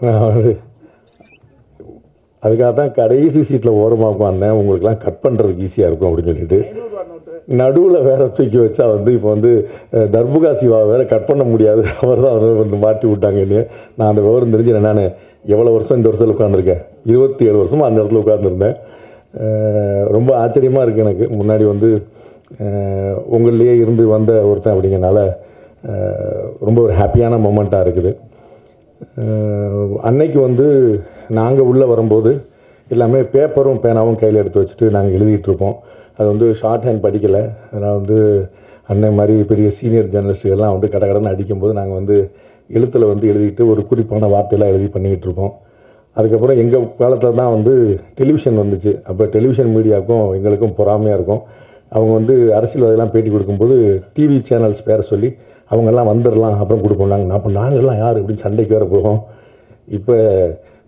நான் அதுக்காக தான் கடைசி சீட்டில் ஓரமாக உட்காந்தேன், உங்களுக்குலாம் கட் பண்ணுறதுக்கு ஈஸியாக இருக்கும் அப்படின்னு சொல்லிட்டு. நடுவில் வேற தூக்கி வச்சா வந்து இப்போ வந்து தர்புகா சிவா வேற கட் பண்ண முடியாது, அவர் தான் வந்து மாட்டி விட்டாங்க என்னைய. நான் அந்த விவரம் தெரிஞ்சு நான் எவ்வளோ வருஷம் இந்த வருஷத்தில் உட்காந்துருக்கேன், 27 வருஷமாக அந்த இடத்துல உட்காந்துருந்தேன். ரொம்ப ஆச்சரியமாக இருக்குது எனக்கு. முன்னாடி வந்து உங்கள்லேயே இருந்து வந்த ஒருத்தன் அப்படிங்கிறனால ரொம்ப ஒரு ஹாப்பியான மொமெண்ட்டாக இருக்குது. அன்னைக்கு வந்து நாங்கள் உள்ளே வரும்போது எல்லாமே பேப்பரும் பேனாவும் கையில் எடுத்து வச்சுட்டு நாங்கள் எழுதிட்டுருப்போம். அது வந்து ஷார்ட் ஹேண்ட் படிக்கலை. அதனால் வந்து அண்ணன் மாதிரி பெரிய சீனியர் ஜேர்னலிஸ்ட்டுகள்லாம் வந்து கடகடன்னு அடிக்கும்போது நாங்கள் வந்து எழுத்தில் வந்து எழுதிட்டு ஒரு குறிப்பான வார்த்தையெல்லாம் எழுதி பண்ணிக்கிட்டு இருக்கோம். அதுக்கப்புறம் எங்கள் காலத்தில் தான் வந்து டெலிவிஷன் வந்துச்சு. அப்போ டெலிவிஷன் மீடியாவுக்கும் எங்களுக்கும் பொறாமையாக இருக்கும். அவங்க வந்து அரசியல்வாதியெல்லாம் பேட்டி கொடுக்கும்போது டிவி சேனல்ஸ் பேரை சொல்லி அவங்கெல்லாம் வந்துடலாம் அப்புறம் கொடுப்போம். அப்போ நாங்கள்லாம் யார் அப்படின்னு சண்டைக்கு வேறு போகும். இப்போ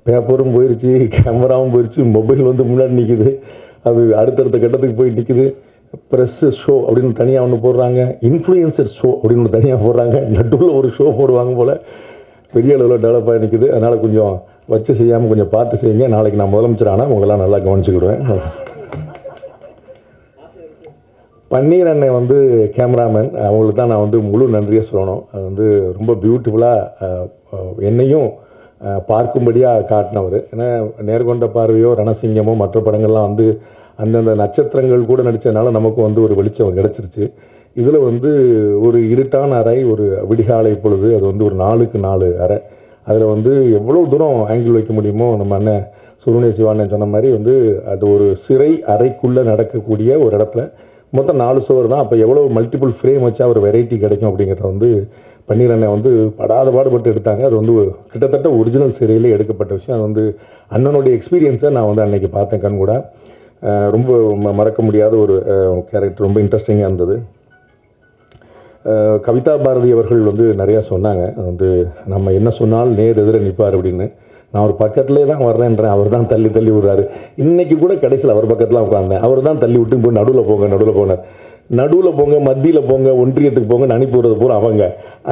பேப்பரும் போயிடுச்சு, கேமராவும் போயிடுச்சு, மொபைல் வந்து முன்னாடி நிற்கிது, அது அடுத்தடுத்த கட்டத்துக்கு போய் நிற்கிது. ப்ரெஸ்ஸு ஷோ அப்படின்னு தனியாக ஒன்று போடுறாங்க, இன்ஃப்ளூயன்சர் ஷோ அப்படின்னு ஒன்று தனியாக போடுறாங்க, நடுவில் ஒரு ஷோ போடுவாங்க போல். பெரிய அளவில் டெவலப் ஆகி நிற்குது. அதனால் கொஞ்சம் வச்சு செய்யாமல் கொஞ்சம் பார்த்து செய்யுங்க. நாளைக்கு நான் முதலமைச்சர் ஆனால் உங்களெல்லாம் நல்லா கவனிச்சுக்கிடுவேன். பன்னீர் அண்ணன் வந்து கேமராமேன், அவங்களுக்கு தான் நான் வந்து முழு நன்றியை சொல்லணும். அது வந்து ரொம்ப பியூட்டிஃபுல்லாக என்னையும் பார்க்கும்படியாக காட்டினவர். ஏன்னா நேர்கொண்ட பார்வையோ ரணசிங்கமோ மற்ற படங்கள்லாம் வந்து அந்தந்த நட்சத்திரங்கள் கூட நடித்ததுனால நமக்கு வந்து ஒரு வெளிச்சம் கிடச்சிருச்சு. இதில் வந்து ஒரு இருட்டான அறை, ஒரு விடிகாலை பொழுது, அது வந்து ஒரு 4க்கு 4 அறை. அதில் வந்து எவ்வளோ தூரம் ஆங்கிள் வைக்க முடியுமோ நம்ம அண்ணன் சுருணை சிவானன் சொன்ன மாதிரி வந்து அது ஒரு சிறை அறைக்குள்ளே நடக்கக்கூடிய ஒரு இடத்துல மொத்தம் 4 சுவர் தான். அப்போ எவ்வளோ மல்டிபிள் ஃப்ரேம் வச்சா ஒரு வெரைட்டி கிடைக்கும் அப்படிங்கிறத வந்து பன்னீர் அண்ணன் வந்து படாத பாடுபட்டு எடுத்தாங்க. அது வந்து கிட்டத்தட்ட ஒரிஜினல் சிறையிலே எடுக்கப்பட்ட விஷயம். அது வந்து அண்ணனுடைய எக்ஸ்பீரியன்ஸை நான் வந்து அன்னைக்கு பார்த்தேன் கண் கூட. ரொம்ப மறக்க முடியாத ஒரு கேரக்டர், ரொம்ப இன்ட்ரெஸ்டிங்காக இருந்தது. கவிதா பாரதி அவர்கள் வந்து நிறையா சொன்னாங்க, வந்து நம்ம என்ன சொன்னாலும் நேர் எதிர நிற்பார் அப்படின்னு. நான் ஒரு பக்கத்துலேயே தான் வர்றேன்றேன், அவர் தான் தள்ளி தள்ளி விடுறாரு. இன்றைக்கி கூட கடைசியில் அவர் பக்கத்தில் உட்காந்தேன், அவர் தான் தள்ளி விட்டு போய் நடுவில் போங்க, நடுவில் போனார். நடுவில் போங்க, மத்தியில் போங்க, ஒன்றியத்துக்கு போங்கன்னு அனுப்பி விடுறது பூரா அவங்க.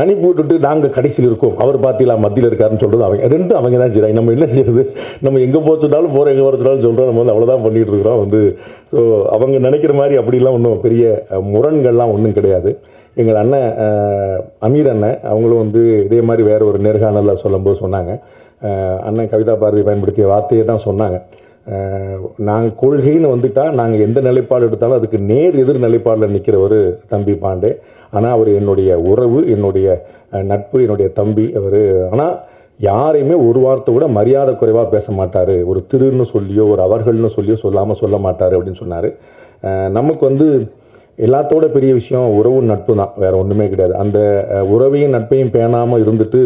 அனுப்பி விட்டுட்டு நாங்கள் கடைசியில் இருக்கோம், அவர் பார்த்தீங்களா மத்தியில் இருக்காருன்னு சொல்கிறது அவங்க. ரெண்டும் அவங்க தான் செய்கிறாங்க. நம்ம என்ன செய்யுது, நம்ம எங்கே போச்சுட்டாலும் போகிறோம், எங்கே வரச்சுனாலும் சொல்கிறோம், நம்ம வந்து அவ்வளோதான் பண்ணிகிட்டு இருக்கிறோம் வந்து. ஸோ அவங்க நினைக்கிற மாதிரி அப்படிலாம் ஒன்றும் பெரிய முரண்கள்லாம் ஒன்றும் கிடையாது. எங்கள் அண்ணன் அமீர் அண்ணன் அவங்களும் வந்து இதே மாதிரி வேறு ஒரு நேர்காணலில் சொல்லும்போது சொன்னாங்க, அண்ணன் கவிதா பாரதி பயன்படுத்திய வார்த்தையை தான் சொன்னாங்க. நாங்கள் கொள்கைன்னு வந்துட்டால் நாங்கள் எந்த நிலைப்பாடு எடுத்தாலும் அதுக்கு நேர் எதிர் நிலைப்பாடில் நிற்கிறவர் தம்பி பாண்டே. ஆனால் அவர் என்னுடைய உறவு, என்னுடைய நட்பு, என்னுடைய தம்பி அவர். ஆனால் யாரையுமே ஒரு வார்த்தை கூட மரியாதை குறைவாக பேச மாட்டார், ஒரு திருன்னு சொல்லியோ ஒரு அவர்கள்னு சொல்லியோ சொல்லாமல் சொல்ல மாட்டார் அப்படின்னு சொன்னார். நமக்கு வந்து எல்லாத்தோட பெரிய விஷயம் உறவு நட்பு தான், வேறு ஒன்றுமே கிடையாது. அந்த உறவையும் நட்பையும் பேணாமல் இருந்துட்டு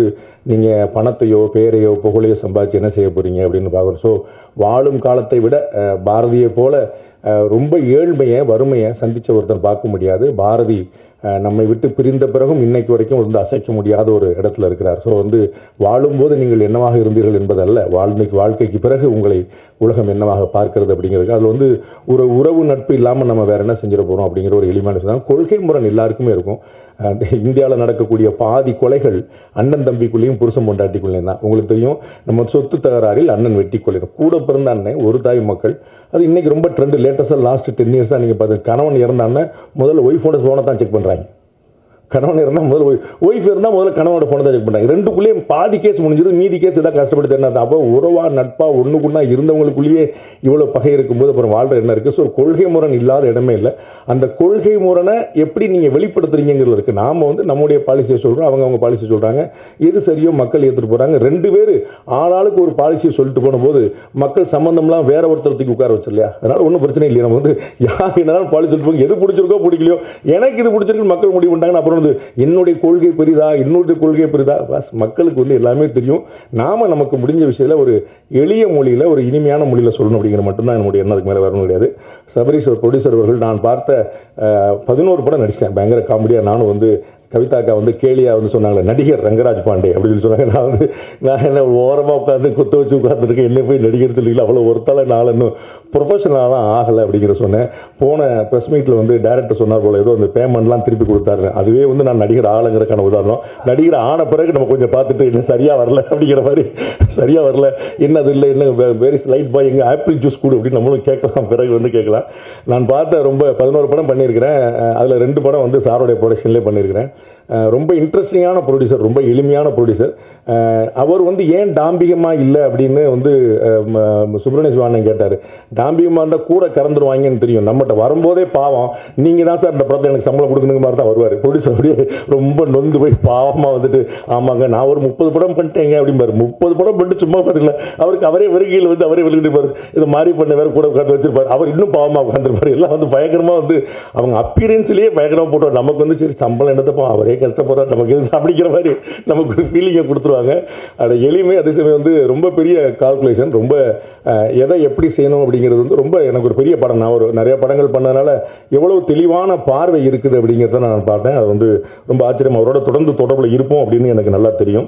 நீங்கள் பணத்தையோ பேரையோ புகழையோ சம்பாதிச்சு என்ன செய்ய போகிறீங்க அப்படின்னு பார்க்குறோம். ஸோ வாழும் காலத்தை விட பாரதியை போல் ரொம்ப ஏழ்மையை வறுமையை சந்தித்த ஒருத்தர் பார்க்க முடியாது. பாரதி நம்மை விட்டு பிரிந்த பிறகும் இன்னைக்கு வரைக்கும் வந்து அசைக்க முடியாத ஒரு இடத்துல இருக்கிறார். ஸோ வந்து வாழும்போது நீங்கள் என்னவாக இருந்தீர்கள் என்பதல்ல, வாழ்க்கைக்கு பிறகு உங்களை உலகம் என்னவாக பார்க்கிறது அப்படிங்கிறது. அதில் வந்து ஒரு உறவு நட்பு இல்லாமல் நம்ம வேறு என்ன செஞ்சிட போகிறோம் அப்படிங்கிற ஒரு எளிமையான விஷயம். கொள்கை முரண் எல்லாருக்குமே இருக்கும். இந்தியாவில் நடக்கக்கூடிய பாதி கொலைகள் அண்ணன் தம்பிக்குள்ளேயும் புருஷன் பொண்டாட்டிக்குள்ளேயும் தான். உங்களுக்கு தெரியும், நம்ம சொத்து தகராறில் அண்ணன் வெட்டி கொள்ளையும் கூட பிறந்த அண்ணன் ஒரு தாய் மக்கள். அது இன்றைக்கி ரொம்ப ட்ரெண்டு. லேட்டஸ்ட்டாக லாஸ்ட் 10 இயர்ஸாக நீங்கள் பார்த்து கணவன் இறந்தான்னு முதல்ல ஒய்ஃபோட ஃபோனை தான் செக் பண்ணுறாங்க. கணவன் இருந்தால் முதல்ல ஒய்ஃப் இருந்தால் முதல்ல கணவனோட ஃபோனை தான் செக் பண்ணுறாங்க. ரெண்டுக்குள்ளேயே பாதி கேஸ் முடிஞ்சிடும், மீதி கேஸ் எதாவது கஷ்டப்பட்டு என்ன. அப்போ உறவா நட்பா ஒன்றுக்குன்னா இருந்தவங்களுக்குள்ளேயே இவ்வளோ பகை இருக்கும்போது அப்புறம் வாழ்கிற என்ன இருக்குது. ஸோ கொள்கை முரண் இல்லாத இடமே இல்லை. அந்த கொள்கை முரணை எப்படி நீங்கள் வெளிப்படுத்துறீங்கிறது இருக்குது. நாம் வந்து நம்முடைய பாலிசியை சொல்கிறோம், அவங்க பாலிசியை சொல்கிறாங்க. எது சரியோ மக்கள் ஏற்றுட்டு போகிறாங்க. 2 பேர் ஆளாளுக்கு ஒரு பாலிசியை சொல்லிட்டு போனபோது மக்கள் சம்மந்தம்லாம் வேற ஒருத்தரத்துக்கு உட்கார வச்சு இல்லையா. அதனால் ஒன்றும் பிரச்சனை இல்லையா. நம்ம வந்து யார் என்னாலும் பாலிசி சொல்லிட்டு போங்க, எது பிடிச்சிருக்கோ பிடிக்கலையோ, எனக்கு இது பிடிச்சிருக்கு மக்கள் முடிவு பண்ணிட்டாங்கன்னு அப்புறம் வந்து என்னுடைய கொள்கை பெரிதா என்னுடைய கொள்கை பெரிதா. மக்களுக்கு வந்து எல்லாமே தெரியும். நாம நமக்கு முடிஞ்ச விஷயத்தில் ஒரு எளிய மொழியில் ஒரு இனிமையான மொழியில் சொல்லணும் அப்படிங்கிற மட்டும்தான் என்னுடைய எண்ணத்துக்கு மேலே வரணும் கிடையாது. சபரீஷ் ப்ரொடியூசர் அவர்கள் நான் பார்த்த 11 படம் நடித்தேன், பயங்கர காமெடியாக. நானும் வந்து கவிதாக்கா வந்து கேலியா வந்து சொன்னாங்களே நடிகர் ரங்கராஜ் பாண்டே அப்படின்னு சொன்னாங்க. நான் என்ன ஓரமாக உட்காந்து குத்த வச்சு உட்காந்துருக்கேன், என்ன போய் நடிகர் தெரியல, அவ்வளோ ஒருத்தால நாள் இன்னும் ப்ரொஃபஷனலாலாம் ஆகலை அப்படிங்கிற சொன்னேன். போன ப்ரெஸ் மீட்டில் வந்து டைரக்டர் சொன்னார் போல் ஏதோ அந்த பேமெண்ட்லாம் திருப்பி கொடுத்தாரு. அதுவே வந்து நான் நடிகர் ஆளுங்கிறதுக்கான உதாரணம். நடிகர் ஆன பிறகு நம்ம கொஞ்சம் பார்த்துட்டு இன்னும் சரியாக வரல அப்படிங்கிற மாதிரி, சரியாக வரல என்ன அது இல்லை என்ன வெரி ஸ்லைட் பாய் எங்கள் ஆப்பிள் ஜூஸ் கொடு அப்படின்னு நம்மளும் கேட்கலாம். பிறகு வந்து கேட்கலாம். நான் பார்த்த ரொம்ப 11 படம் பண்ணியிருக்கிறேன். அதில் 2 படம் வந்து சாரோடைய ப்ரொடக்ஷன்லேயே பண்ணியிருக்கிறேன். ரொம்ப இன்ட்ரெஸ்டிங்கான ப்ரொடியூசர், ரொம்ப எளிமையான ப்ரொடியூசர். அவர் வந்து ஏன் டாம்பிகமாக இல்லை அப்படின்னு வந்து சுப்பிரமணிய சிவானந்தன் கேட்டார். டாம்பிகமாக இருந்தால் கூட கறந்துருவாங்கன்னு தெரியும், நம்மகிட்ட வரும்போதே பாவம் நீங்கள் தான் சார் இந்த படத்தை எனக்கு சம்பளம் கொடுக்கணுங்க மாதிரி தான் வருவார். ப்ரொடியூசர் அப்படியே ரொம்ப நொந்து போய் பாவமாக வந்துட்டு ஆமாங்க நான் ஒரு 30 படம் பண்ணிட்டேங்க அப்படிம்பாரு. 30 படம் பண்ணிட்டு சும்மா பார்த்துக்கல, அவருக்கு அவரே வருகையில் வந்து அவரே வெளியிட்டு இது மாதிரி பண்ண வேறு கூட உட்காந்து வச்சிருப்பார். அவர் இன்னும் பாவமாக உட்காந்துருப்பார். எல்லாம் வந்து பயங்கரமாக வந்து அவங்க அப்பியரன்ஸ்லேயே பயங்கரமாக போட்டோம். நமக்கு வந்து சரி சம்பளம் என்னத்தப்போ அவரே கஷ்டப்படுறாரு நமக்கு எது அப்படிங்கிற மாதிரி நமக்கு ஒரு ஃபீலிங்கை கொடுத்துருவாங்க. அது எளிமை, அதே சமயம் வந்து ரொம்ப பெரிய கால்குலேஷன், ரொம்ப எதை எப்படி செய்யணும் அப்படிங்கிறது வந்து ரொம்ப எனக்கு ஒரு பெரிய படம். நான் ஒரு நிறைய படங்கள் பண்ணதுனால எவ்வளோ தெளிவான பார்வை இருக்குது அப்படிங்கிறத நான் பார்த்தேன். அது வந்து ரொம்ப ஆச்சரியம். அவரோட தொடர்ந்து தொடர்பில் இருப்போம் அப்படின்னு எனக்கு நல்லா தெரியும்.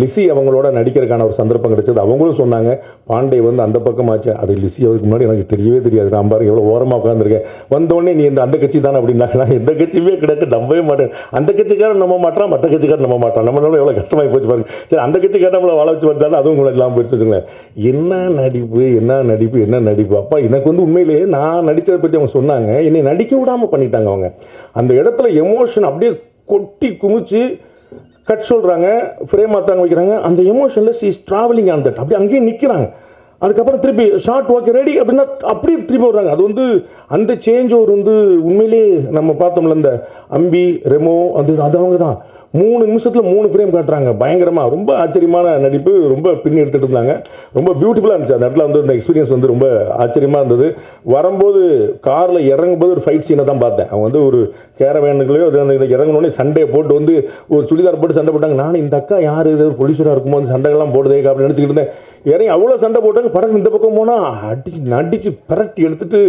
லிசி அவங்களோட நடிக்கிறதுக்கான ஒரு சந்தர்ப்பம் கிடைச்சது. அவங்களும் சொன்னாங்க பாண்டே வந்து அந்த பக்கம் ஆச்சு. அது லிசி அதுக்கு முன்னாடி எனக்கு தெரியவே தெரியாது. நான் பாருங்க எவ்வளோ ஓரமாக உட்காந்துருக்கேன். வந்தோடனே நீ அந்த கட்சி தானே அப்படின்னாங்க. நான் எந்த கட்சியுமே கிடையாது, நம்பவே மாட்டேன். அந்த கட்சிக்காரன் நம்ப மாட்டான், மற்ற கட்சிக்காரன் நம்ப மாட்டான். நம்மளால எவ்வளோ கஷ்டமாகி போச்சு பாருங்க. சரி அந்த கட்சிக்காரன் நம்மளை வாழ வச்சு வந்தாலும் அதுவும் கூட இல்லாமல் போயிடுச்சுங்களேன். என்ன நடிப்பு என்ன நடிப்பு என்ன நடிப்பு. அப்பா எனக்கு வந்து உண்மையிலேயே நான் நடித்ததை பற்றி அவங்க சொன்னாங்க, என்னை நடிக்க விடாமல் பண்ணிட்டாங்க அவங்க. அந்த இடத்துல எமோஷன் அப்படியே கொட்டி குமிச்சு கட் சொல்கிறாங்க, ஃப்ரேம் மாற்றாங்க வைக்கிறாங்க. அந்த எமோஷனில் she is travelling on that, அப்படி அங்கேயே நிற்கிறாங்க. அதுக்கப்புறம் திருப்பி ஷார்ட் ஓகே ரெடி அப்படின்னா அப்படியே திருப்பி வர்றாங்க. அது வந்து அந்த சேஞ்ச் ஓவர் வந்து உண்மையிலேயே நம்ம பார்த்தோம்ல இந்த அம்பி ரெமோ அது அவங்க தான் 3 நிமிஷத்தில் 3 ஃப்ரேம் காட்டுறாங்க. பயங்கரமாக ரொம்ப ஆச்சரியமான நடிப்பு. ரொம்ப பின்னி எடுத்துகிட்டு இருந்தாங்க. ரொம்ப பியூட்டிஃபுல்லாக இருந்துச்சு. அந்த இடத்துல வந்து இந்த எக்ஸ்பீரியன்ஸ் வந்து ரொம்ப ஆச்சரியமாக இருந்தது. வரும்போது காரில் இறங்கும்போது ஒரு ஃபைட் சீனை தான் பார்த்தேன். அவங்க வந்து ஒரு கேரவேனுக்குள்ளேயோ இறங்கினோடனே சண்டையை போட்டு வந்து ஒரு சுடிதார் போட்டு சண்டை போட்டாங்க. நானும் இந்த அக்கா யார் இது போலீஸராக இருக்கும்போது சண்டைகள்லாம் போடுதே அப்படின்னு நினச்சிக்கிட்டு இருந்தேன். இறங்கி அவ்வளோ சண்டை போட்டாங்க. படம் இந்த பக்கம் போனால் நடிச்சு பரட்டி எடுத்துட்டு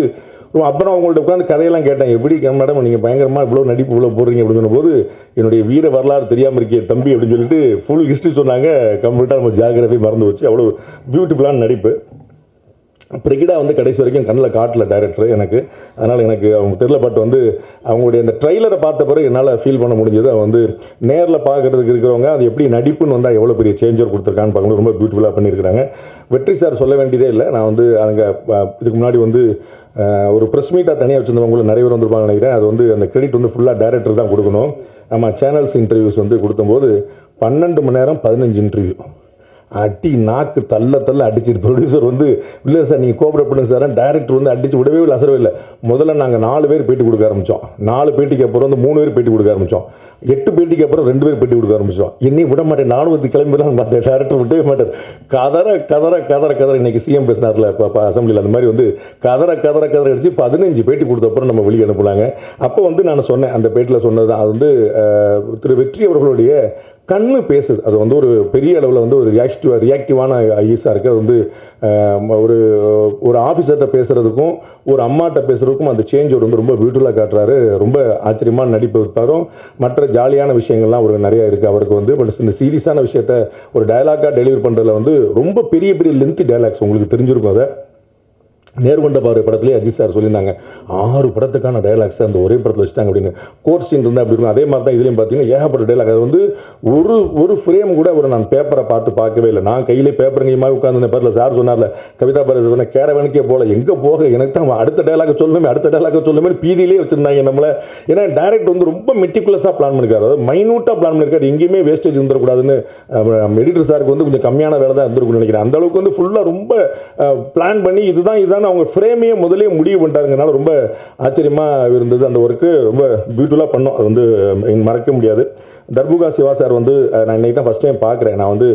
அப்புறம் அவங்கள்ட்ட உட்காந்து கதையெல்லாம் கேட்டேன். எப்படி மேடம் நீங்கள் பயங்கரமாக இவ்வளோ நடிப்பு இவ்வளோ போடுறீங்க அப்படின்னு சொன்னபோது என்னுடைய வீர வரலாறு தெரியாமல் இருக்கே தம்பி அப்படின்னு சொல்லிட்டு ஃபுல் ஹிஸ்ட்ரி சொன்னாங்க. கம்ப்ளீட்டாக நம்ம ஜியாகிரபி மறந்து வச்சு அவ்வளோ பியூட்டிஃபுல்லான நடிப்பு. பிரிகிடா வந்து கடைசி வரைக்கும் கண்ணில் காட்டல டைரக்டர் எனக்கு. அதனால் எனக்கு அவங்க தெரியல. பட் வந்து அவங்களுடைய அந்த ட்ரெய்லரை பார்த்த பிறகு என்னால் ஃபீல் பண்ண முடிஞ்சது. அவன் வந்து நேரில் பார்க்குறதுக்கு இருக்கிறவங்க அது எப்படி நடிப்புன்னு வந்தால் எவ்வளோ பெரிய சேஞ்சர் கொடுத்துருக்கான்னு பார்க்கணும். ரொம்ப பியூட்டிஃபுல்லாக பண்ணியிருக்கிறாங்க. வெற்றி சார் சொல்ல வேண்டியதே இல்லை. நான் வந்து அங்கே இதுக்கு முன்னாடி வந்து ஒரு ப்ரெஸ் மீட்டாக தனியாக வச்சுருந்தவங்களும் நிறைய பேர் வந்திருப்பாங்க நினைக்கிறேன். அது வந்து அந்த கிரெடிட் வந்து ஃபுல்லாக டைரக்டர் தான் கொடுக்கணும். நம்ம சேனல்ஸ் இன்டர்வியூஸ் வந்து கொடுக்கும்போது 12 மணி நேரம் 15 இன்டர்வியூ அடி நாக்கு தள்ள அடிச்சிட்டு ப்ரொடியூசர் வந்து இல்லை சார் நீங்கள் கோஆப்ரேட் பண்ணுங்க சார். டைரக்டர் வந்து அடிச்சு விடவே இல்லை, அசரவே இல்லை. முதல்ல நாங்கள் 4 பேர் பேட்டி கொடுக்க ஆரம்பித்தோம். 4 பேட்டிக்கு அப்புறம் வந்து 3 பேர் பேட்டி கொடுக்க ஆரம்பித்தோம். 8 பேட்டிக்கு அப்புறம் 2 பேர் பேட்டி கொடுக்க ஆரம்பித்தோம். என்னையும் விட மாட்டேன், நானும் வந்து கிளம்பிடலாம் பார்த்தேன். டேரக்டர் விட்டவே மாட்டேன். கதற இன்னைக்கு சிஎம் பேசினார்ல இப்போ அசம்பிளியில் அந்த மாதிரி வந்து கதற அடிச்சு 15 பேட்டி கொடுத்த அப்புறம் நம்ம வெளியே அனுப்புனாங்க. அப்போ வந்து நான் சொன்னேன், அந்த பேட்டியில் சொன்னது தான். அது வந்து திரு வெற்றி அவர்களுடைய கண்ணு பேசுது. அது வந்து ஒரு பெரிய அளவில் வந்து ஒரு ரியாக்டிவான ஈஸாக இருக்குது. அது வந்து ஒரு ஒரு ஆஃபீஸர்கிட்ட பேசுகிறதுக்கும் ஒரு அம்மாட்ட பேசுகிறதுக்கும் அந்த சேஞ்ச் வந்து ரொம்ப பியூட்டிஃபுல்லாக காட்டுறாரு. ரொம்ப ஆச்சரியமான நடிப்பு வைப்பாரும். மற்ற ஜாலியான விஷயங்கள்லாம் ஒரு நிறையா இருக்குது அவருக்கு வந்து. பட் இந்த சீரியஸான விஷயத்த ஒரு டயலாக்காக டெலிவரி பண்ணுறதுல வந்து ரொம்ப பெரிய லென்த்தி டயலாக்ஸ் உங்களுக்கு தெரிஞ்சிருக்கும். அதை நேர்கொண்ட பார்வை படத்துலேயே அஜித் சார் சொல்லியிருந்தாங்க 6 படத்துக்கான டைலாக்ஸ் அந்த ஒரே படத்தில் வச்சுட்டாங்க அப்படின்னு. கோர்ட் சீன் இருந்தால் அப்படி இருக்கும். அதே மாதிரி தான் இதுலேயும் பார்த்தீங்கன்னா ஏகப்பட்ட டைலாக். அது வந்து ஒரு ஃப்ரேம் கூட ஒரு நான் பேப்பரை பார்க்கவே இல்லை. நான் கையிலே பேப்பருங்க மாதிரி உட்காந்து பேப்பரில் சார் சொன்னார்ல கவிதா பாரதி சொன்ன கேரவனுக்கே போல எங்கே போக எனக்கு தான் அடுத்த டைலாக சொல்லுமே பீதியிலே வச்சுருந்தாங்க நம்மளை. ஏன்னா டைரக்ட் வந்து ரொம்ப மெட்டிகுலஸாக பிளான் பண்ணிருக்காரு. அதாவது மைனூட்டாக பிளான் பண்ணிருக்காரு. எங்கேயுமே வேஸ்டேஜ் இருந்துடக்கூடாதுன்னு எடிட்டர் சாருக்கு வந்து கொஞ்சம் கம்மியான வேலை தான் இருந்திருக்குன்னு நினைக்கிறேன். அந்த அளவுக்கு வந்து ஃபுல்லாக ரொம்ப பிளான் பண்ணி இதுதான் அவங்க ஃப்ரேமையே முதலே முடிவு பண்ணிட்டாருங்கனால ரொம்ப ஆச்சரியமாக இருந்தது. அந்த ஒர்க்கு ரொம்ப பியூட்டிஃபுல்லாக பண்ணோம். அது வந்து மறக்க முடியாது. தர்புகா சிவா சார் வந்து நான் இன்னைக்கு தான் ஃபஸ்ட் டைம் பார்க்குறேன். நான் வந்து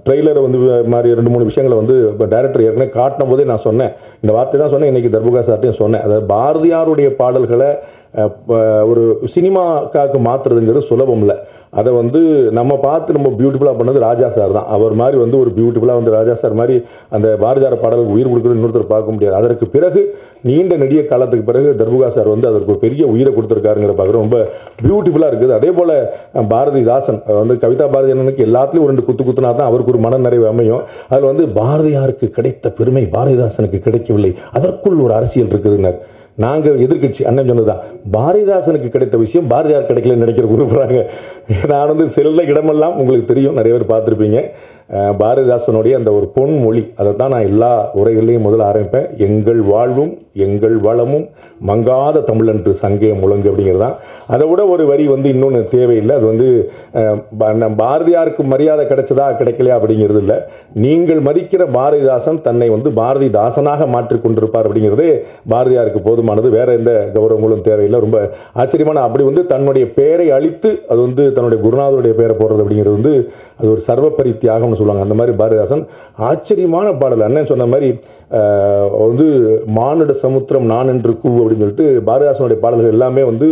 ட்ரெய்லரை வந்து மாதிரி 2-3 விஷயங்களை வந்து இப்போ டைரக்டர் ஏற்கனவே காட்டின போதே நான் சொன்னேன், இந்த வார்த்தை தான் சொன்னேன். இன்றைக்கி தர்புகா சார்ட்டையும் சொன்னேன். அதாவது பாரதியாருடைய பாடல்களை ஒரு சினிமாக்காக மாற்றுறதுங்கிறது சுலபம் இல்லை. அதை வந்து நம்ம பார்த்து நம்ம பியூட்டிஃபுல்லாக பண்ணது ராஜா சார் தான். அவர் மாதிரி வந்து ஒரு பியூட்டிஃபுல்லாக வந்து ராஜா சார் மாதிரி அந்த பாரதியார் பாடலுக்கு உயிர் கொடுக்குறது இன்னொருத்தர் பார்க்க முடியாது. அதற்கு பிறகு நீண்ட நெடிய காலத்துக்கு பிறகு தர்புகா சார் வந்து அதற்கு ஒரு பெரிய உயிரை கொடுத்துருக்காருங்கிற பார்க்குறோம். ரொம்ப பியூட்டிஃபுல்லாக இருக்குது. அதே போல் பாரதிதாசன் வந்து கவிதா பாரதி அண்ணனுக்கு எல்லாத்துலேயும் ஒரு 2 குத்துனா தான் அவருக்கு ஒரு மன நிறைவு அமையும். அதில் வந்து பாரதியாருக்கு கிடைத்த பெருமை பாரதிதாசனுக்கு கிடைக்கவில்லை, அதற்குள் ஒரு அரசியல் இருக்குதுன்னார். நாங்கள் எதிர்கட்சி அண்ணன் சொன்னதுதான், பாரதிதாசனுக்கு கிடைத்த விஷயம் பாரதியார் கிடைக்கலன்னு நினைக்கிற குறிப்பிட்றாங்க. நான் வந்து செல்ல இடமெல்லாம் உங்களுக்கு தெரியும், நிறைய பேர் பார்த்துருப்பீங்க. பாரதிதாசனுடைய அந்த ஒரு பொன்மொழி, அதை தான் நான் எல்லா உரைகள்லையும் முதல்ல ஆரம்பிப்பேன். எங்கள் வாழ்வும் எங்கள் வளமும் மங்காத தமிழன்று சங்கே முழங்கு அப்படிங்கிறதான். அதை விட ஒரு வரி வந்து இன்னொன்று தேவையில்லை. அது வந்து பாரதியாருக்கு மரியாதை கிடைச்சதா கிடைக்கலையா அப்படிங்கிறது இல்லை, நீங்கள் மதிக்கிற பாரதிதாசன் தன்னை வந்து பாரதிதாசனாக மாற்றிக்கொண்டிருப்பார் அப்படிங்கிறது பாரதியாருக்கு போதுமானது. வேற எந்த கௌரவங்களும் தேவையில்லை. ரொம்ப ஆச்சரியமான அப்படி வந்து தன்னுடைய பெயரை அழித்து அது வந்து தன்னுடைய குருநாதருடைய பெயரை போடுறது அப்படிங்கிறது வந்து அது ஒரு சர்வப்பரி தியாகம்னு சொல்லுவாங்க. அந்த மாதிரி பாரதிதாசன் ஆச்சரியமான பாடல். அண்ணன் சொன்ன மாதிரி வந்து மானுட சமுத்திரம் நான் என்று கூவு அப்படின்னு சொல்லிட்டு பாரதிதாசனுடைய பாடல்கள் எல்லாமே வந்து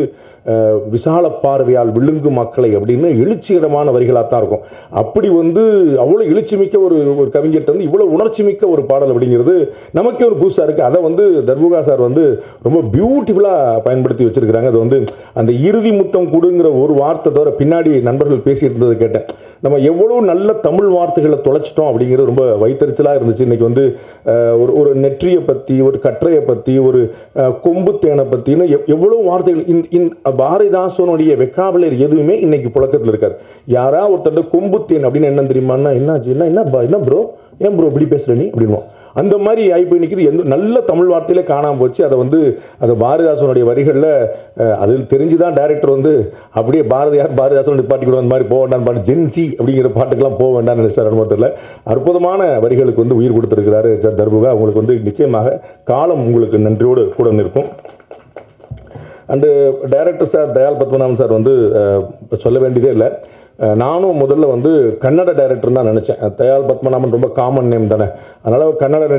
விசால பார்வையால் விழுங்கு மக்களை அப்படின்னு எழுச்சிகரமான வரிகளாக தான் இருக்கும். அப்படி வந்து அவ்வளோ எழுச்சி மிக்க ஒரு கவிஞர்கிட்ட வந்து இவ்வளோ உணர்ச்சி மிக்க ஒரு பாடல் அப்படிங்கிறது நமக்கே ஒரு புதுசாக இருக்குது. அதை வந்து தர்புகா சார் வந்து ரொம்ப பியூட்டிஃபுல்லாக பயன்படுத்தி வச்சிருக்கிறாங்க. அது வந்து அந்த இறுதி முத்தம் கொடுங்கிற ஒரு வார்த்தை தவிர பின்னாடி நண்பர்கள் பேசிட்டு இருந்தது கேட்டேன். நம்ம எவ்வளோ நல்ல தமிழ் வார்த்தைகளை தொலைச்சிட்டோம் அப்படிங்கிறது ரொம்ப வைத்தறிச்சலாக இருந்துச்சு. இன்னைக்கு வந்து ஒரு நெற்றியை பற்றி, ஒரு கற்றையை பற்றி, ஒரு கொம்பு தேனை பற்றின்னு எவ்வளோ வார்த்தைகள் பாரதிதாசனுடைய வெக்காபுலரி எதுவுமே இன்னைக்கு புழக்கத்தில் இருக்காது. யாரா ஒருத்தர் கொம்பு தேன் அப்படின்னு என்ன தெரியுமான்னா, என்னாச்சு என்ன ப்ரோ, ஏன் ப்ரோ இப்படி பேசுற நீ அப்படின்வோம். அந்த மாதிரி ஆகி நிற்கிது. நல்ல தமிழ் வார்த்தையில காணாமல் போச்சு. அதை வந்து அது பாரதிதாசனுடைய வரிகளில் அதில் தெரிஞ்சுதான் டைரக்டர் வந்து அப்படியே பாரதிதாசன் நிப்பாட்டி கூட அந்த மாதிரி போக வேண்டாம் பாட்டு ஜென்சி அப்படிங்கிற பாட்டுக்கெல்லாம் போக வேண்டாம்னு நினைச்சார். அனுபவத்தில் அற்புதமான வரிகளுக்கு வந்து உயிர் கொடுத்திருக்கிறாரு தர்புகா. உங்களுக்கு வந்து நிச்சயமாக காலம் உங்களுக்கு நன்றியோடு கூட நிற்கும். And director sir Dayal Padmanabhan sir வந்து சொல்ல வேண்டியதே இல்லை. நானும் முதல்ல வந்து கன்னட டைரக்டர் தான் நினச்சேன். தயாள் பத்மநாபன் ரொம்ப காமன் நேம் தானே, அதனால் கன்னட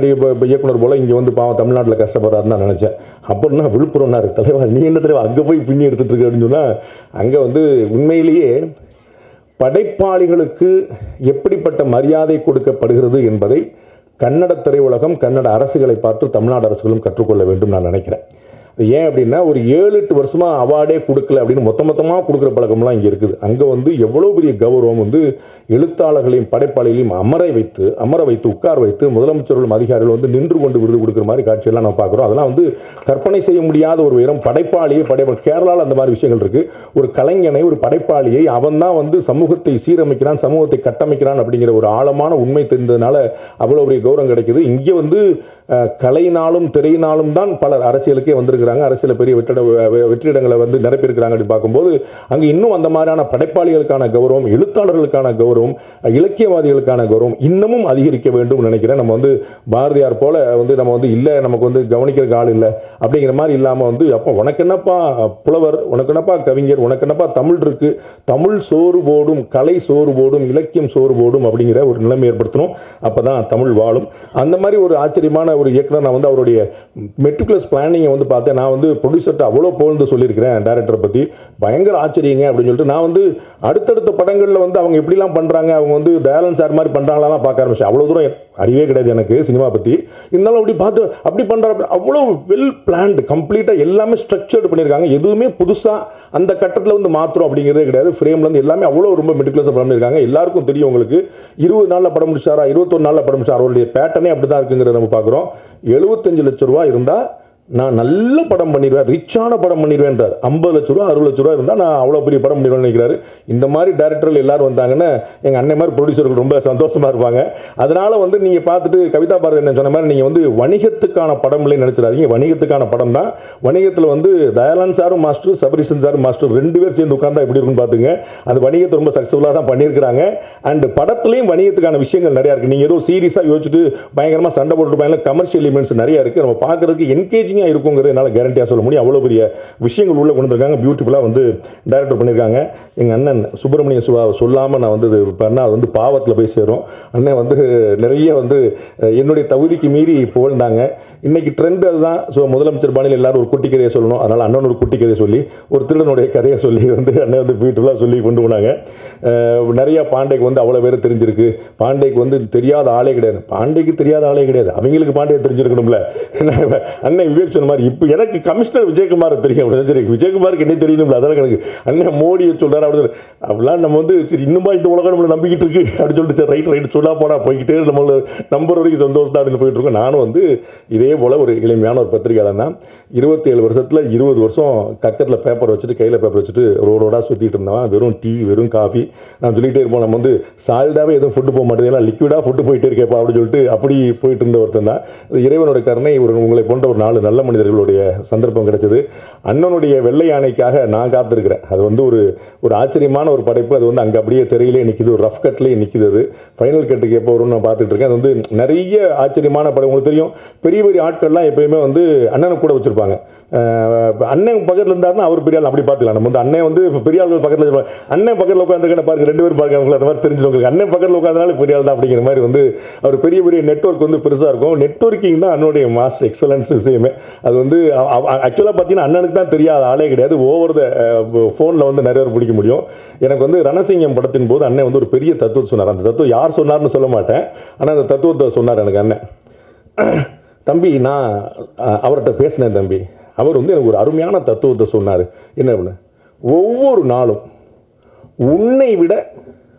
இயக்குனர் போல் இங்கே வந்து பாவம் தமிழ்நாட்டில் கஷ்டப்படுறாருன்னு தான் நினச்சேன். அப்படின்னா விழுப்புரம்னாரு, தலைவா நீ என்ன தலைவா அங்கே போய் பின்னி எடுத்துகிட்டு இருக்கு அப்படின்னு சொன்னால், அங்கே வந்து உண்மையிலேயே படைப்பாளிகளுக்கு எப்படிப்பட்ட மரியாதை கொடுக்கப்படுகிறது என்பதை கன்னட திரையுலகம், கன்னட அரசுகளை பார்த்து தமிழ்நாடு அரசுகளும் கற்றுக்கொள்ள வேண்டும் நான் நினைக்கிறேன். ஏன் அப்படின்னா ஒரு 7-8 வருஷமா அவார்டே கொடுக்கல அப்படின்னு மொத்தமாக கொடுக்குற பழக்கம்லாம் இங்கே இருக்குது. அங்கே வந்து எவ்வளோ பெரிய கௌரவம் வந்து எழுத்தாளர்களையும் படைப்பாளிகளையும் அமர வைத்து உட்கார வைத்து முதலமைச்சர்களும் அதிகாரிகள் வந்து நின்று கொண்டு விருது கொடுக்குற மாதிரி காட்சியெல்லாம் நம்ம பார்க்குறோம். அதெல்லாம் வந்து கற்பனை செய்ய முடியாத ஒரு உயரம். கேரளாவில் அந்த மாதிரி விஷயங்கள் இருக்கு. ஒரு கலைஞனை, ஒரு படைப்பாளியை அவன் தான் வந்து சமூகத்தை சீரமைக்கிறான், சமூகத்தை கட்டமைக்கிறான் அப்படிங்கிற ஒரு ஆழமான உண்மை தெரிந்ததுனால அவ்வளோ பெரிய கௌரவம் கிடைக்குது. இங்கே வந்து கலையினாலும் திரையினாலும் தான் பலர் அரசியலுக்கே வந்திருக்கிறாங்க. அரசியல் பெரிய வெற்றிடங்களை வந்து நிரப்பியிருக்கிறாங்க அப்படின்னு பார்க்கும்போது அங்கே இன்னும் அந்த மாதிரியான படைப்பாளிகளுக்கான கௌரவம், எழுத்தாளர்களுக்கான கௌரவம், இலக்கியவாதிகளுக்கான கௌரவம் இன்னமும் அதிகரிக்க வேண்டும் நினைக்கிறேன். நம்ம வந்து பாரதியார் போல வந்து நம்ம வந்து இல்லை, நமக்கு வந்து கவனிக்கிறதுக்கு ஆள் இல்லை அப்படிங்கிற மாதிரி இல்லாமல் வந்து அப்போ உனக்கு என்னப்பா புலவர், உனக்கு என்னப்பா கவிஞர், உனக்கு என்னப்பா தமிழ் இருக்கு, தமிழ் சோறு போடும், கலை சோறு போடும், இலக்கியம் சோறு போடும் அப்படிங்கிற ஒரு நிலைமை ஏற்படுத்தணும். அப்பதான் தமிழ் வாழும். அந்த மாதிரி ஒரு ஆச்சரியமான ஒரு இயக்குனர். நான் வந்து அவருடைய மெட்ரிகுலஸ் பிளானிங்கை வந்து பார்த்தேன். நான் வந்து ப்ரொடியூசர்கிட்ட அவ்வளோ புகழ்ந்து சொல்லியிருக்கிறேன் டைரக்டரை பற்றி, பயங்கர ஆச்சரியங்க அப்படின்னு சொல்லிட்டு. நான் வந்து அடுத்தடுத்த படங்களில் வந்து அவங்க எப்படிலாம் பண்ணுறாங்க, அவங்க வந்து தயாளன் சார் மாதிரி பண்ணுறாங்களா பார்க்க ஆரம்பிச்சேன். அவ்வளோ தூரம் அறிவே கிடையாது எனக்கு சினிமா பற்றி. இருந்தாலும் அப்படி பார்த்து அப்படி பண்ணுற அவ்வளோ வெல் பிளான்டு, கம்ப்ளீட்டாக எல்லாமே ஸ்ட்ரக்சர்டு பண்ணியிருக்காங்க. எதுவுமே புதுசாக அந்த கட்டத்தில் வந்து மாத்திரம் அப்படிங்கிறதே கிடையாது. ஃப்ரேம்லேருந்து எல்லாமே அவ்வளோ ரொம்ப மெட்ரிகுலஸாக பண்ணியிருக்காங்க. எல்லாருக்கும் தெரியும் உங்களுக்கு 20 நாளில் படம் முடிச்சாரா, 21 நாளில் படம் முடிச்சாரா, அவருடைய பேட்டர்னே அப்படி தான் இருக்குங்கிறத நம்ம பார்க்குறோம். 75 லட்சம் ரூபா இருந்தால் நான் நல்ல படம் பண்ணிடுவேன், ரிச்சான படம் பண்ணிடுவேன்றார். 50 லட்ச ரூபா 60 லட்ச ரூபா இருந்தால் நான் அவ்வளோ பெரிய படம் பண்ணிடுவேன்னு நினைக்கிறாரு. இந்த மாதிரி டேரக்டர்கள் எல்லாரும் வந்தாங்கன்னா எங்கள் அண்ணன் மாதிரி ப்ரொடியூசர்கள் ரொம்ப சந்தோஷமாக இருப்பாங்க. அதனால வந்து நீங்கள் பார்த்துட்டு கவிதா பாரதி என்ன சொன்ன மாதிரி நீங்கள் வந்து வணிகத்துக்கான படம் இல்லைன்னு நினைச்சிடாதீங்க. வணிகத்துக்கான படம் தான். வணிகத்தில் வந்து தயாளன் சாரும் மாஸ்டர், சபரிசன் சாரும் மாஸ்டர் 2 பேர் சேர்ந்து உட்கார்ந்தா எப்படி இருக்குன்னு பார்த்துங்க. அந்த வணிகத்தை ரொம்ப சக்ஸஸ்ஃபுல்லாக தான் பண்ணியிருக்கிறாங்க. அண்ட் படத்துலையும் வணிகத்துக்கான விஷயங்கள் நிறையா இருக்குது. நீங்கள் ஏதோ சீரியஸாக யோசிச்சுட்டு பயங்கரமாக சண்டை போட்டுருப்பாங்க, கமர்ஷியல் எலிமெண்ட்ஸ் நிறையா இருக்குது. நம்ம பார்க்குறதுக்கு என்கேஜிங் இன்ட்ரெஸ்டிங்காக இருக்குங்கிறது என்னால் கேரண்டியாக சொல்ல முடியும். அவ்வளோ பெரிய விஷயங்கள் உள்ளே கொண்டு வந்திருக்காங்க. பியூட்டிஃபுல்லாக வந்து டைரக்டர் பண்ணியிருக்காங்க. எங்கள் அண்ணன் சுப்பிரமணிய சிவா சொல்லாமல் நான் வந்து பண்ணால் அது வந்து பாவத்தில் போய் சேரும். அண்ணன் வந்து நிறைய வந்து என்னுடைய தகுதிக்கு மீறி புகழ்ந்தாங்க. இன்னைக்கு ட்ரெண்ட் அதுதான். ஸோ முதலமைச்சர் பாணியில் எல்லாரும் ஒரு குட்டி கதையை சொல்லணும். அதனால் அண்ணன் ஒரு குட்டி கதையை சொல்லி ஒரு திருடனுடைய கதையை சொல்லி வந்து அண்ணன் வந்து பியூட்டிஃபுல்லாக சொல்லி கொண்டு போனாங்க. நிறையா பாண்டேக்கு வந்து அவ்வளோ பேர் தெரிஞ்சிருக்கு. பாண்டேக்கு வந்து தெரியாத ஆளே கிடையாது. பாண்டேக்கு தெரியாத ஆளே கிடையாது. அவங்களுக்கு பாண்டே தெரிஞ்சிருக்கணும்ல. அண்ணன் விவேக் சொன்ன மாதிரி இப்போ எனக்கு கமிஷனர் விஜயகுமார் தெரியும். சரி, விஜயகுமாருக்கு என்ன தெரியணும்ல, அதெல்லாம் எனக்கு அண்ணன் மோடியை சொல்கிறார். அப்படி அப்படிலாம் நம்ம வந்து சரி இன்னுமா இந்த உலகம் நம்மளை நம்பிக்கிட்டு இருக்கு அப்படின்னு சொல்லிட்டு ரைட் சொல்லா போனால் போய்கிட்டே நம்மளை நம்பர் வரைக்கும் சந்தோஷம் அப்படின்னு போயிட்டு இருக்கோம். நானும் வந்து இதே போல் ஒரு எளிமையான ஒரு பத்திரிகையாளர் தான். 27 வருஷத்தில் 20 வருஷம் கக்கத்தில் பேப்பர் வச்சுட்டு கையில் பேப்பர் வச்சுட்டு ரோடோடாக சுற்றிட்டு இருந்தவன். வெறும் டீ வெறும் காஃபி நான் சொல்லிகிட்டே இருப்போம். நம்ம வந்து சாலிடாகவே எதுவும் ஃபுட்டு போக மாட்டேங்குது, ஏன்னா லிக்விடாக ஃபுட்டு போயிட்டே இருக்கேப்பா அப்படின்னு சொல்லிட்டு அப்படி போயிட்டு இருந்த ஒருத்தன் தான். இறைவனோட கருணை உங்களை போன்ற ஒரு 4 நல்ல மனிதர்களுடைய சந்தர்ப்பம் கிடைச்சது. அண்ணனுடைய வெள்ளை யானைக்காக நான் காத்திருக்கிறேன். அது வந்து ஒரு ஆச்சரியமான ஒரு படைப்பு. அது வந்து அங்கே அப்படியே திரையிலே நிற்கிது, ஒரு ரஃப் கட்லேயே நிற்கிது. அது ஃபைனல் கட்டுக்கு எப்போ வரும்னு நான் பார்த்துட்டு இருக்கேன். அது வந்து நிறைய ஆச்சரியமான படம். உங்களுக்கு தெரியும், பெரிய பெரிய ஆட்கள்லாம் எப்பயுமே வந்து அண்ணனை கூட வச்சுருப்பாங்க. அண்ணன் பக்கத்தில் இருந்தாருன்னா அவர் பெரிய ஆள் அப்படி பார்த்துக்கலாம். நம்ம வந்து அண்ணன் வந்து பெரிய ஆள் பக்கத்தில் அண்ணன் பக்கத்தில் உட்காந்துருக்க பாருங்க, 2 பேர் பாருங்க, அந்த மாதிரி தெரிஞ்சுக்கோங்க. அண்ணன் பக்கத்தில் உட்காந்தனால பெரிய ஆள் தான் அப்படிங்கிற மாதிரி வந்து அவர் பெரிய பெரிய நெட்வொர்க் வந்து பெருசாக இருக்கும். நெட்வொர்க்கிங் தான் அண்ணனுடைய மாஸ்டர் எக்ஸலன்ஸ் விஷயமே. அது வந்து ஆக்சுவலாக பார்த்தீங்கன்னா அண்ணனுக்கு தான் தெரியாத ஆளே கிடையாது. ஓவர் த ஃபோனில் வந்து நிறைய பேர் பிடிக்க முடியும். எனக்கு வந்து ரணசிங்கம் படத்தின் போது அண்ணன் வந்து ஒரு பெரிய தத்துவத்தை சொன்னார். அந்த தத்துவம் யார் சொன்னார்னு சொல்ல மாட்டேன், ஆனால் அந்த தத்துவத்தை சொன்னார் எனக்கு அண்ணன். தம்பி, நான் அவர்கிட்ட பேசினேன் தம்பி. அவர் வந்து எனக்கு ஒரு அருமையான தத்துவத்தை சொன்னார். என்ன அப்படின்னு, ஒவ்வொரு நாளும் உன்னை விட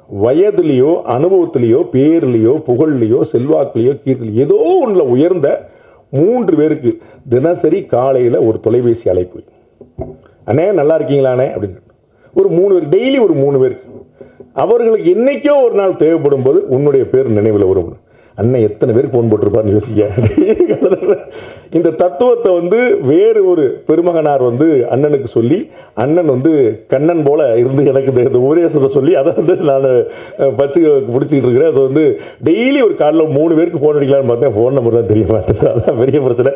வயதிலேயோ அனுபவத்திலேயோ பேர்லேயோ புகழ்லையோ செல்வாக்குலையோ கீர்த்திலையோ ஏதோ ஒன்றில் உயர்ந்த 3 பேருக்கு தினசரி காலையில் ஒரு தொலைபேசி அழைப்பு. அண்ணே நல்லா இருக்கீங்களாண்ணே அப்படின்னு ஒரு 3 பேர், டெய்லி ஒரு 3 பேருக்கு. அவர்களுக்கு என்னைக்கோ ஒரு நாள் தேவைப்படும் போது உன்னுடைய பேர் நினைவில் வரும். அண்ணன் எத்தனை பேருக்கு ஃபோன் போட்டிருப்பான்னு யோசிக்க. இந்த தத்துவத்தை வந்து வேறு ஒரு பெருமகனார் வந்து அண்ணனுக்கு சொல்லி, அண்ணன் வந்து கண்ணன் போல இருந்து எனக்கு இந்த உபதேசத்தை சொல்லி அதை வந்து நான் பச்சு பிடிச்சிக்கிட்டு இருக்கிறேன். அது வந்து டெய்லி ஒரு காலையில் 3 பேருக்கு ஃபோன் அடிக்கலான்னு பார்த்தேன். ஃபோன் நம்பர் தான் தெரிய மாட்டேங்குது. அதான் பெரிய பிரச்சனை.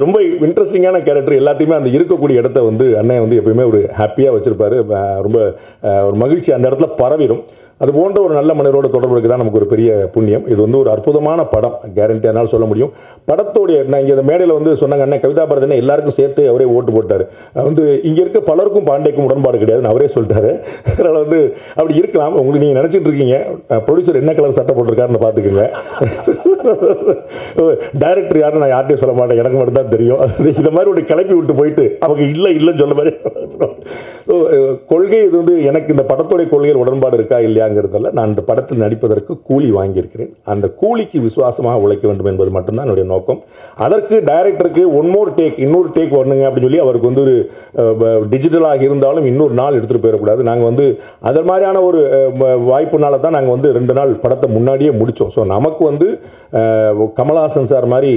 ரொம்ப இன்ட்ரெஸ்டிங்கான கேரக்டர். எல்லாத்தையுமே அந்த இருக்கக்கூடிய இடத்த வந்து அண்ணன் வந்து எப்பயுமே ஒரு ஹாப்பியாக வச்சுருப்பாரு. ரொம்ப ஒரு மகிழ்ச்சி அந்த இடத்துல பரவிடும். அது போன்ற ஒரு நல்ல மனிதரோட தொடர்புக்கு தான் நமக்கு ஒரு பெரிய புண்ணியம். இது வந்து ஒரு அற்புதமான படம், கேரண்டி என்னால் சொல்ல முடியும். படத்தோடைய நான் இங்கே இந்த மேடையில் வந்து சொன்னாங்க, அண்ணன் கவிதா பாரதினா எல்லாருக்கும் சேர்த்து அவரே ஓட்டு போட்டார். வந்து இங்கே இருக்க பலருக்கும் பாண்டேக்கும் உடன்பாடு கிடையாதுன்னு அவரே சொல்லிட்டாரு. அதனால் வந்து அப்படி இருக்கலாம். உங்களுக்கு நீங்கள் நினச்சிட்டு இருக்கீங்க ப்ரொடியூசர் என்ன கலர் சட்டை போட்டிருக்காருன்னு பார்த்துக்குங்க. டைரக்டர் யாருன்னு நான் யார்ட்டையும் சொல்ல மாட்டேன், எனக்கு மட்டும் தான் தெரியும். இந்த மாதிரி ஒரு கிளப்பி விட்டு போயிட்டு அவங்க இல்லைன்னு சொல்ல மாதிரி. கொள்கை இது வந்து எனக்கு இந்த படத்தோடைய கொள்கையில் உடன்பாடு இருக்கா இல்லையாங்கிறதுல நான் இந்த படத்தில் நடிப்பதற்கு கூலி வாங்கியிருக்கிறேன். அந்த கூலிக்கு விசுவாசமாக உழைக்க வேண்டும் என்பது மட்டும்தான் என்னுடைய நோக்கம். அதற்கு டைரக்டருக்கு இன்னொரு டேக் வரணுங்க அப்படின்னு சொல்லி அவருக்கு வந்து ஒரு டிஜிட்டலாக இருந்தாலும் இன்னொரு நாள் எடுத்துகிட்டு போயிடக்கூடாது. நாங்கள் வந்து அது மாதிரியான ஒரு வாய்ப்புனால தான் நாங்கள் வந்து 2 நாள் படத்தை முன்னாடியே முடித்தோம். ஸோ நமக்கு வந்து கமல்ஹாசன் சார் மாதிரி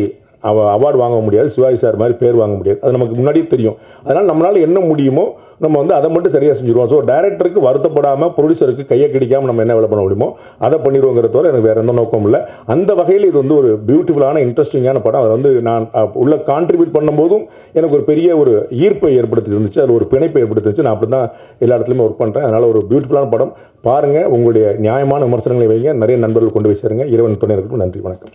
அவார்டு வாங்க முடியாது, சிவாஜி சார் மாதிரி பேர் வாங்க முடியாது. அது நமக்கு முன்னாடியே தெரியும். அதனால் நம்மளால் என்ன முடியுமோ நம்ம வந்து அதை மட்டும் சரியாக செஞ்சுருவோம். ஸோ டைரக்டருக்கு வருத்தப்படாமல், ப்ரொடியூசருக்கு கையை கிடைக்காமல் நம்ம என்ன வேலை பண்ண முடியுமோ அதை பண்ணிடுவோங்கிறதோட எனக்கு வேறு எந்த நோக்கம் இல்லை. அந்த வகையில் இது வந்து ஒரு பியூட்டிஃபுல்லான இன்ட்ரெஸ்டிங்கான படம். அதை வந்து நான் உள்ள கான்ட்ரிபியூட் பண்ணும்போதும் எனக்கு ஒரு பெரிய ஒரு ஈர்ப்பை ஏற்படுத்தி இருந்துச்சு, அது ஒரு பிணைப்பை ஏற்படுத்தி இருந்துச்சு. நான் அப்படி தான் எல்லா இடத்துலையுமே ஒர்க் பண்ணுறேன். அதனால் ஒரு பியூட்டிஃபுல்லான படம் பாருங்கள். உங்களுடைய நியாயமான விமர்சனங்களை வைங்க, நிறைய நண்பர்கள் கொண்டு போய் சேருங்க. இறைவன் துணை இருக்கட்டும். நன்றி, வணக்கம்.